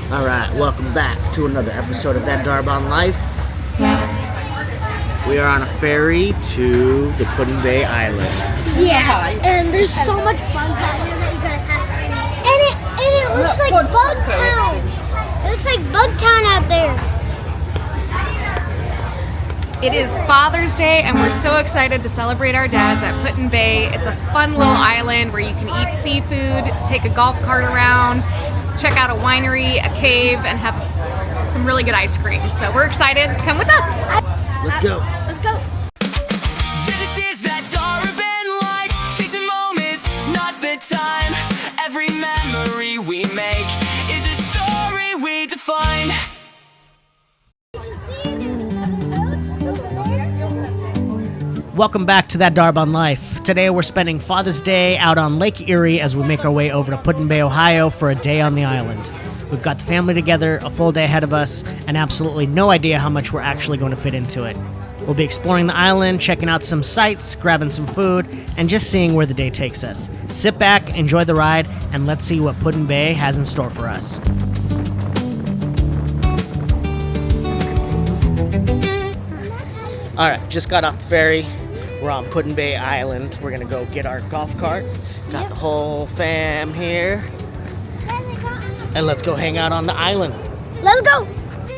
Alright, welcome back to another episode of That Daraban Life. We are on a ferry to the Put-in-Bay Island. Yeah, and there's so much bugs out here that you guys have to see. And it looks like Bug Town. It looks like Bug Town out there. It is Father's Day and we're so excited to celebrate our dads at Put-in-Bay. It's a fun little island where you can eat seafood, take a golf cart around, check out a winery, a cave, and have some really good ice cream. So we're excited. Come with us. Let's go. Let's go. This is that Daraban life, chasing moments, not the time. Every memory we make is a story we define. You can see there's a boat over there. Welcome back to That Daraban Life. Today we're spending Father's Day out on Lake Erie as we make our way over to Put-in-Bay, Ohio for a day on the island. We've got the family together, a full day ahead of us, and absolutely no idea how much we're actually going to fit into it. We'll be exploring the island, checking out some sights, grabbing some food, and just seeing where the day takes us. Sit back, enjoy the ride, and let's see what Put-in-Bay has in store for us. Alright, just got off the ferry. We're on Put-in-Bay Island. We're gonna go get our golf cart. Got the whole fam here. And let's go hang out on the island. Let's go.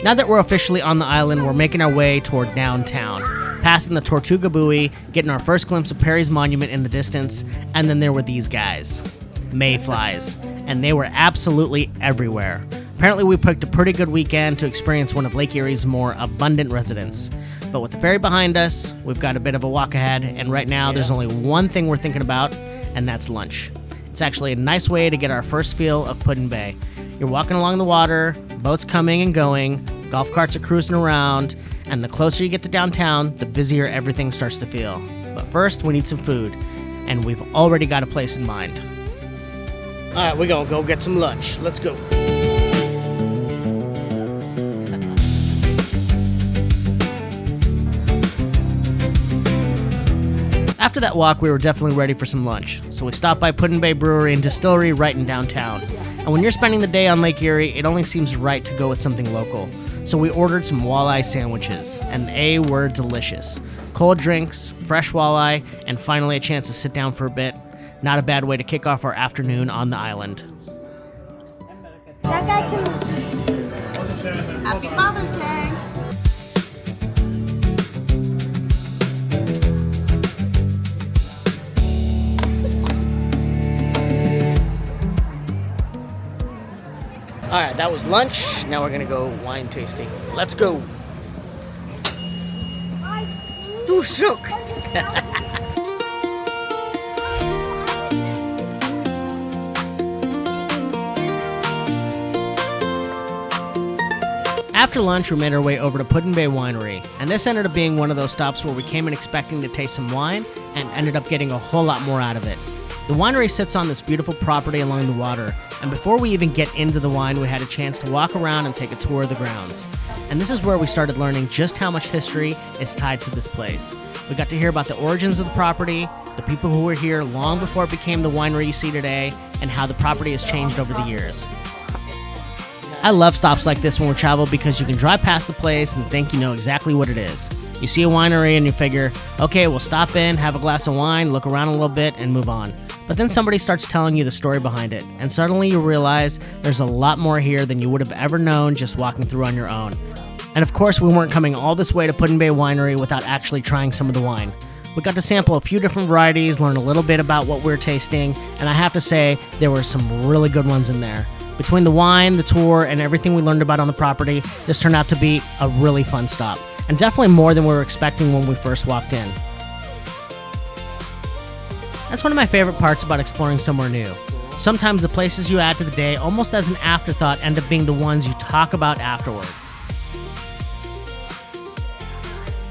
Now that we're officially on the island, we're making our way toward downtown. Passing the Tortuga Buoy, getting our first glimpse of Perry's Monument in the distance, and then there were these guys, mayflies, and they were absolutely everywhere. Apparently we picked a pretty good weekend to experience one of Lake Erie's more abundant residents. But with the ferry behind us, we've got a bit of a walk ahead, and right now there's only one thing we're thinking about, and that's lunch. It's actually a nice way to get our first feel of Put-in-Bay. You're walking along the water, boats coming and going, golf carts are cruising around, and the closer you get to downtown, the busier everything starts to feel. But first, we need some food, and we've already got a place in mind. Alright, we're gonna go get some lunch. Let's go. After that walk, we were definitely ready for some lunch, so we stopped by Put-in-Bay Brewery and Distillery right in downtown. And when you're spending the day on Lake Erie, it only seems right to go with something local. So we ordered some walleye sandwiches, and they were delicious. Cold drinks, fresh walleye, and finally a chance to sit down for a bit. Not a bad way to kick off our afternoon on the island. That guy can. Happy Father's Day. Alright, that was lunch. Now we're gonna go wine tasting. Let's go. Too shook. After lunch, we made our way over to Put-in-Bay Winery, and this ended up being one of those stops where we came in expecting to taste some wine and ended up getting a whole lot more out of it. The winery sits on this beautiful property along the water, and before we even get into the wine, we had a chance to walk around and take a tour of the grounds. And this is where we started learning just how much history is tied to this place. We got to hear about the origins of the property, the people who were here long before it became the winery you see today, and how the property has changed over the years. I love stops like this when we travel because you can drive past the place and think you know exactly what it is. You see a winery and you figure, okay, we'll stop in, have a glass of wine, look around a little bit, and move on. But then somebody starts telling you the story behind it, and suddenly you realize there's a lot more here than you would have ever known just walking through on your own. And of course, we weren't coming all this way to Put-in-Bay Winery without actually trying some of the wine. We got to sample a few different varieties, learn a little bit about what we're tasting, and I have to say, there were some really good ones in there. Between the wine, the tour, and everything we learned about on the property, this turned out to be a really fun stop, and definitely more than we were expecting when we first walked in. That's one of my favorite parts about exploring somewhere new. Sometimes the places you add to the day, almost as an afterthought, end up being the ones you talk about afterward.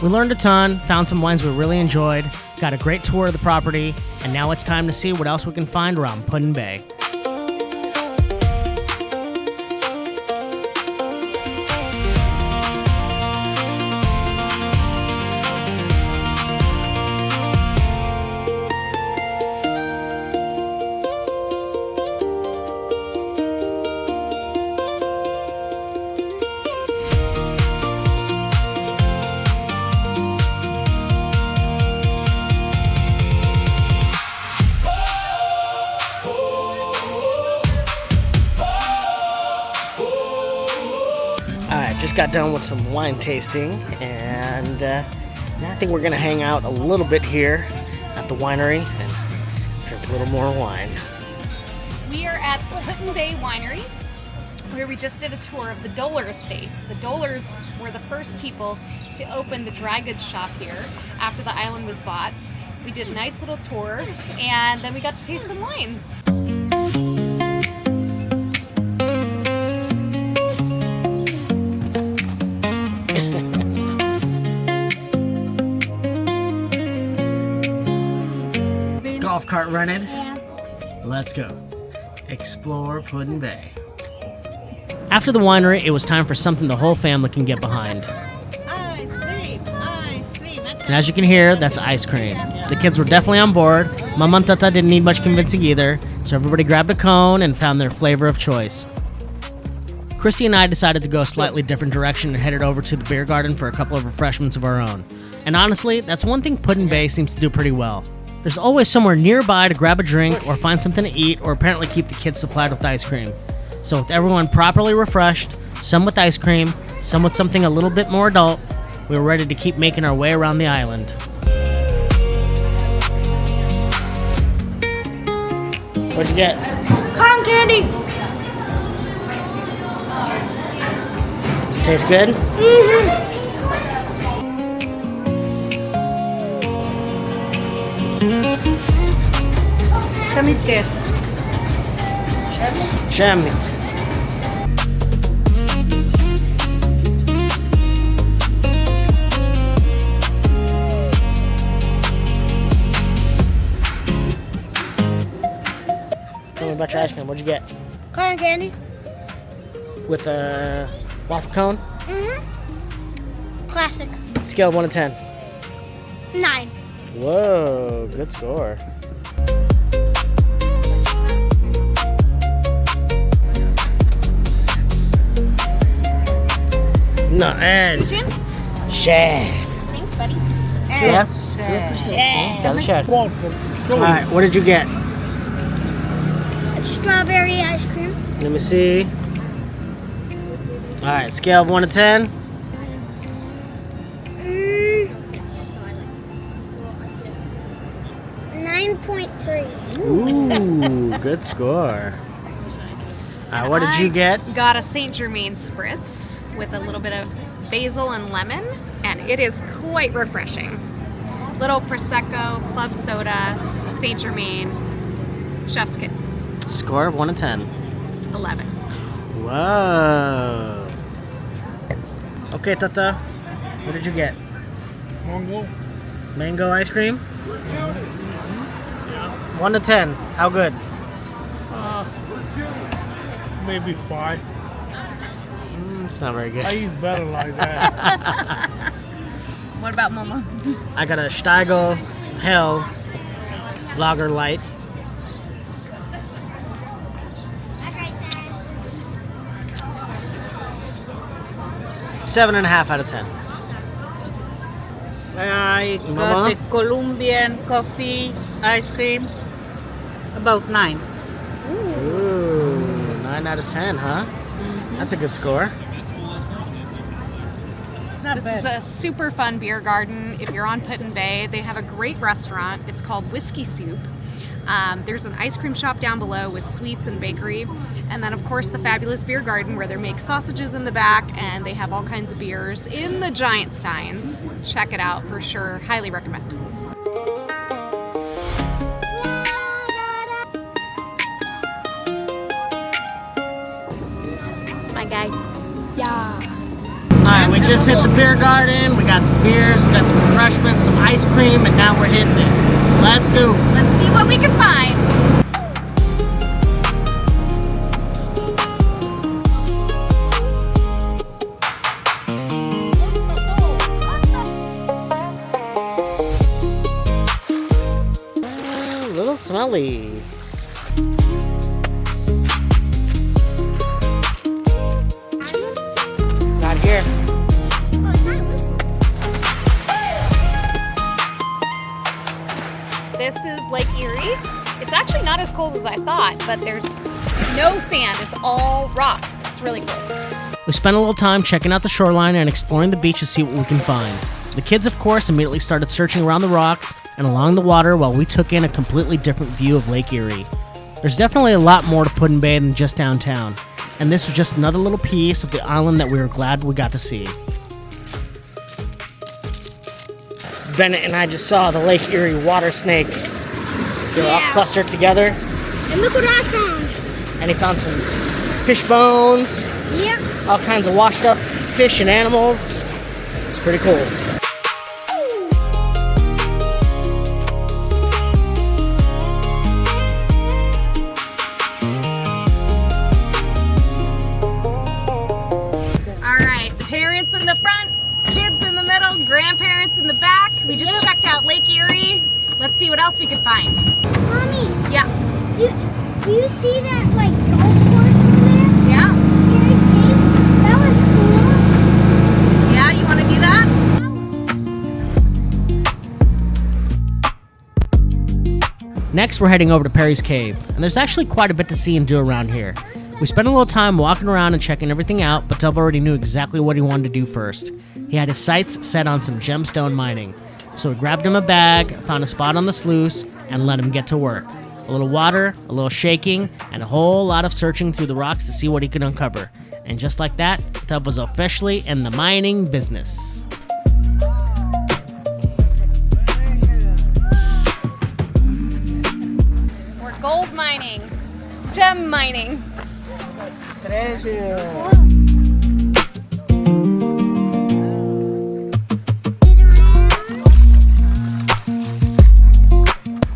We learned a ton, found some wines we really enjoyed, got a great tour of the property, and now it's time to see what else we can find around Put-in-Bay. just got done with some wine tasting, and I think we're gonna hang out a little bit here at the winery and drink a little more wine. We are at Put-in-Bay Winery, where we just did a tour of the Doler estate. The Dolers were the first people to open the dry goods shop here after the island was bought. We did a nice little tour, and then we got to taste some wines. Golf cart running? Let's go. Explore Put-in-Bay. After the winery, it was time for something the whole family can get behind. Ice cream, ice cream. And as you can hear, that's ice cream. The kids were definitely on board. Mama and Tata didn't need much convincing either, so everybody grabbed a cone and found their flavor of choice. Christy and I decided to go a slightly different direction and headed over to the beer garden for a couple of refreshments of our own. And honestly, that's one thing Put-in-Bay seems to do pretty well. There's always somewhere nearby to grab a drink or find something to eat, or apparently keep the kids supplied with ice cream. So with everyone properly refreshed, some with ice cream, some with something a little bit more adult, we were ready to keep making our way around the island. What'd you get? Cotton candy. Does it taste good? Let me taste. Chamois. Tell me about your ice cream. What'd you get? Cotton candy. With a waffle cone? Classic. Scale of 1 to 10. 9. Whoa, good score. Nice. Share. Thanks, buddy. Yeah? Share. Alright, what did you get? Strawberry ice cream. Let me see. Alright, scale of 1 to 10. 9.3. Ooh, good score. Alright, what did you get? Got a Saint Germain spritz with a little bit of basil and lemon, and it is quite refreshing. Little Prosecco, club soda, Saint Germain, chef's kiss. Score of 1 to 10. 11. Whoa. Okay, Tata. What did you get? Mango ice cream? 1 to 10. How good? Maybe 5. It's not very good. I eat better like that. What about Mama? I got a Steigl Hell Lager Light. Seven and a half out of 10. I got Mama? the Colombian coffee ice cream. About 9. Ooh, 9 out of 10, huh? That's a good score. It's not This bad. is a super fun beer garden. If you're on Put-in-Bay, they have a great restaurant. It's called Whiskey Soup. There's an ice cream shop down below with sweets and bakery. And then, of course, the fabulous beer garden where they make sausages in the back, and they have all kinds of beers in the giant steins. Check it out for sure. Highly recommend. It's my guy. Yeah. Alright, we just hit the beer garden. We got some beers, we got some refreshments, some ice cream, and now we're hitting it. Let's go. Let's see what we can find. A little smelly. Not here. This is Lake Erie. It's actually not as cold as I thought, but there's no sand. It's all rocks. It's really cool. We spent a little time checking out the shoreline and exploring the beach to see what we can find. The kids, of course, immediately started searching around the rocks and along the water while we took in a completely different view of Lake Erie. There's definitely a lot more to Put-in-Bay than just downtown, and this was just another little piece of the island that we were glad we got to see. Bennett and I just saw the Lake Erie water snake. They're all clustered together. And look what I found. And he found some fish bones. Yep. All kinds of washed up fish and animals. It's pretty cool. All right, parents in the front, kids in the middle, grandparents in the back. We just checked out Lake Erie. Let's see what else we could find. Mommy, Yeah. do you see that like golf course over there? Yeah. Gary's Cave? That was cool. Yeah, you want to do that? Next, we're heading over to Perry's Cave, and there's actually quite a bit to see and do around here. We spent a little time walking around and checking everything out, but Dub already knew exactly what he wanted to do first. He had his sights set on some gemstone mining. So we grabbed him a bag, found a spot on the sluice, and let him get to work. A little water, a little shaking, and a whole lot of searching through the rocks to see what he could uncover. And just like that, Dub was officially in the mining business. We're gold mining, gem mining.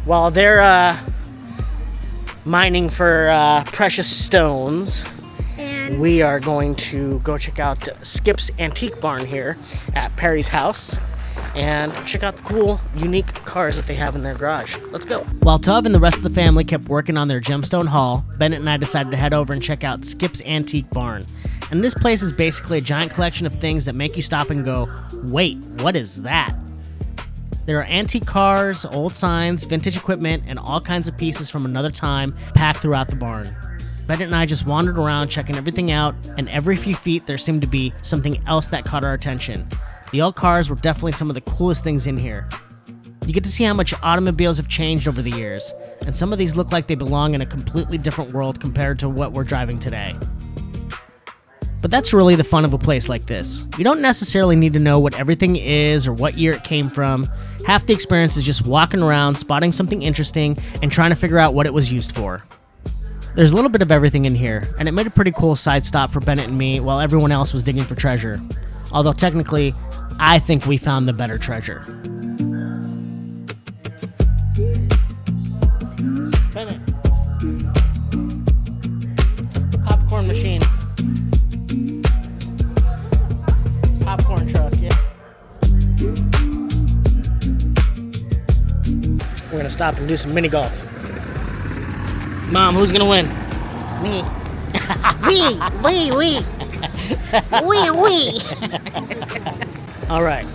While they're mining for precious stones, And we are going to go check out Schieff's Antique Barn here at Perry's house and check out the cool, unique cars that they have in their garage. Let's go. While Tuv and the rest of the family kept working on their gemstone haul, Bennett and I decided to head over and check out Schieff's Antique Barn. And this place is basically a giant collection of things that make you stop and go, wait, what is that? There are antique cars, old signs, vintage equipment, and all kinds of pieces from another time packed throughout the barn. Bennett and I just wandered around checking everything out, and every few feet there seemed to be something else that caught our attention. The old cars were definitely some of the coolest things in here. You get to see how much automobiles have changed over the years, and some of these look like they belong in a completely different world compared to what we're driving today. But that's really the fun of a place like this. You don't necessarily need to know what everything is or what year it came from. Half the experience is just walking around, spotting something interesting, and trying to figure out what it was used for. There's a little bit of everything in here, and it made a pretty cool side stop for Bennett and me while everyone else was digging for treasure. Although technically, I think we found the better treasure. Bennett. Popcorn machine. Popcorn truck, yeah. We're gonna stop and do some mini golf. Mom, who's gonna win? Me. we. All right.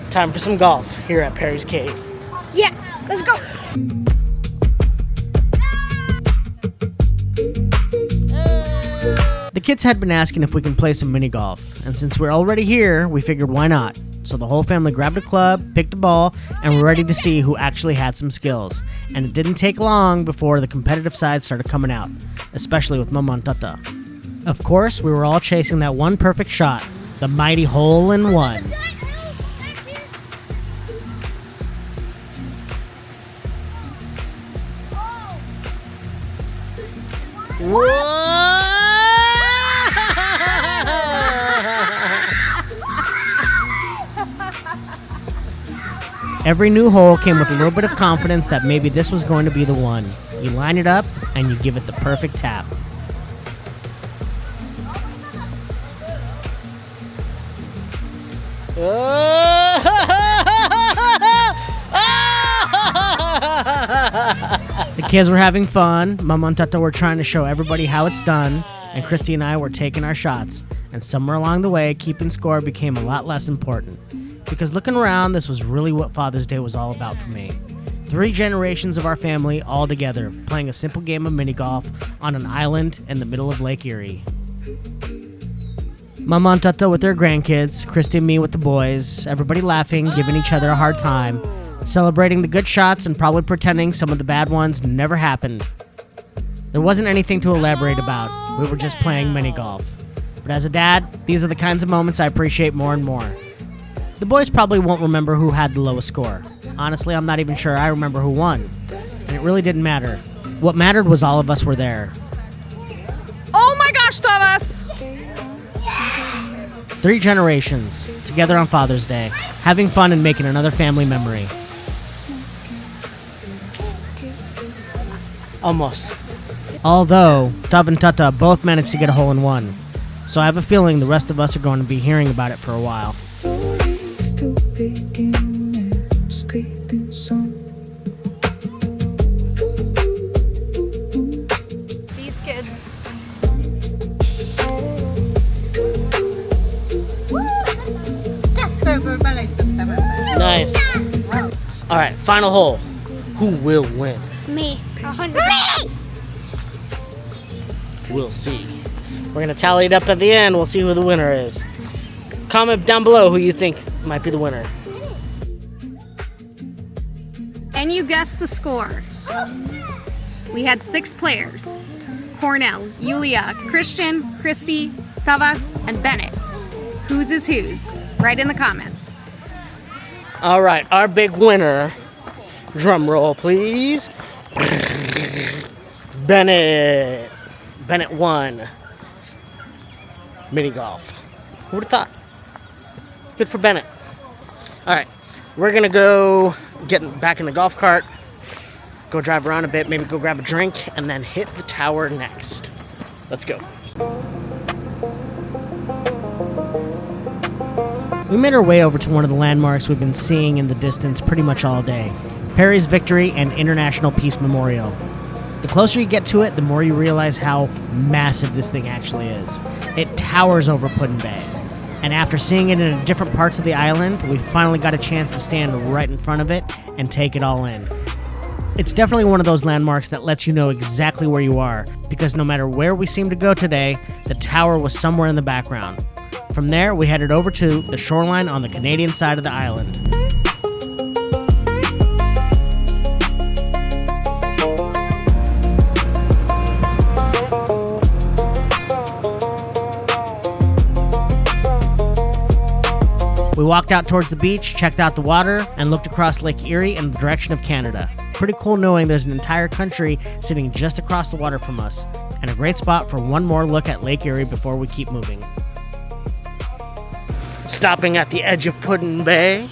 Time for some golf here at Perry's Cave. Yeah, let's go. The kids had been asking if we can play some mini golf, and since we're already here, we figured why not. So the whole family grabbed a club, picked a ball, and we're ready to see who actually had some skills. And it didn't take long before the competitive side started coming out, especially with Mama and Tata. Of course, we were all chasing that one perfect shot, the mighty hole-in-one. Every new hole came with a little bit of confidence that maybe this was going to be the one. You line it up, and you give it the perfect tap. The kids were having fun. Mama and Tata were trying to show everybody how it's done, and Christy and I were taking our shots. And somewhere along the way, keeping score became a lot less important. Because looking around, this was really what Father's Day was all about for me. 3 generations of our family all together, playing a simple game of mini golf on an island in the middle of Lake Erie. Mama and Tata with their grandkids, Christy and me with the boys, everybody laughing, giving each other a hard time, celebrating the good shots and probably pretending some of the bad ones never happened. There wasn't anything to elaborate about. We were just playing mini golf. But as a dad, these are the kinds of moments I appreciate more and more. The boys probably won't remember who had the lowest score. Honestly, I'm not even sure I remember who won. And it really didn't matter. What mattered was all of us were there. Oh my gosh, Thomas! 3 generations, together on Father's Day, having fun and making another family memory. Almost. Although, Tav and Tata both managed to get a hole-in-one. So I have a feeling the rest of us are going to be hearing about it for a while. These kids. Nice. All right, final hole. Who will win? Me. 100. We'll see. We're going to tally it up at the end. We'll see who the winner is. Comment down below who you think might be the winner. And you guessed the score. We had 6 players. Cornell, Yulia, Christian, Christy, Tavas, and Bennett. Whose is whose? Write in the comments. All right, our big winner. Drum roll, please. Bennett. Bennett won. Mini golf. Who would have thought? Good for Bennett. All right, we're gonna go get back in the golf cart, go drive around a bit, maybe go grab a drink, and then hit the tower next. Let's go. We made our way over to one of the landmarks we've been seeing in the distance pretty much all day. Perry's Victory and International Peace Memorial. The closer you get to it, the more you realize how massive this thing actually is. It towers over Put-in-Bay. And after seeing it in different parts of the island, we finally got a chance to stand right in front of it and take it all in. It's definitely one of those landmarks that lets you know exactly where you are, because no matter where we seemed to go today, the tower was somewhere in the background. From there, we headed over to the Shoreline on the Canadian side of the island. We walked out towards the beach, checked out the water, and looked across Lake Erie in the direction of Canada. Pretty cool knowing there's an entire country sitting just across the water from us, and a great spot for one more look at Lake Erie before we keep moving. Stopping at the edge of Put-in-Bay.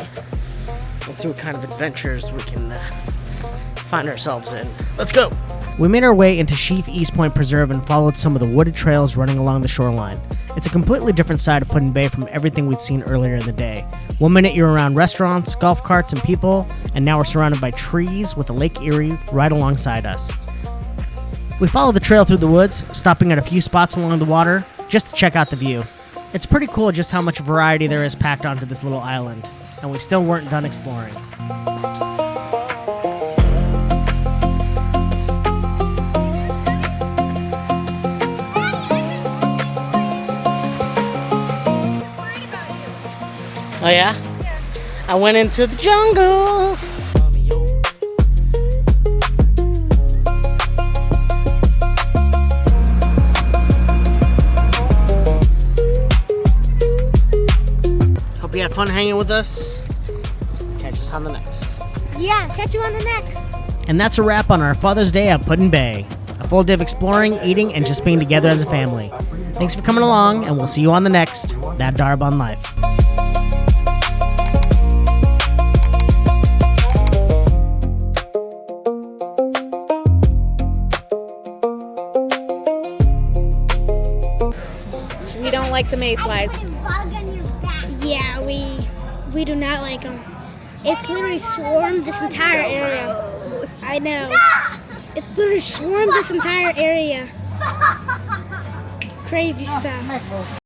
Let's see what kind of adventures we can find ourselves in. Let's go! We made our way into Scheeff East Point Preserve and followed some of the wooded trails running along the shoreline. It's a completely different side of Put-in-Bay from everything we'd seen earlier in the day. One minute you're around restaurants, golf carts, and people, and now we're surrounded by trees with the Lake Erie right alongside us. We followed the trail through the woods, stopping at a few spots along the water just to check out the view. It's pretty cool just how much variety there is packed onto this little island, and we still weren't done exploring. Oh yeah? I went into the jungle. Hope you had fun hanging with us. Catch us on the next. Yeah, catch you on the next. And that's a wrap on our Father's Day at Put-in-Bay. A full day of exploring, eating, and just being together as a family. Thanks for coming along, and we'll see you on the next That Daraban Life. We don't like the mayflies. Yeah, we do not like them. It's literally swarmed this entire area. I know. It's literally swarmed this entire area. Crazy stuff.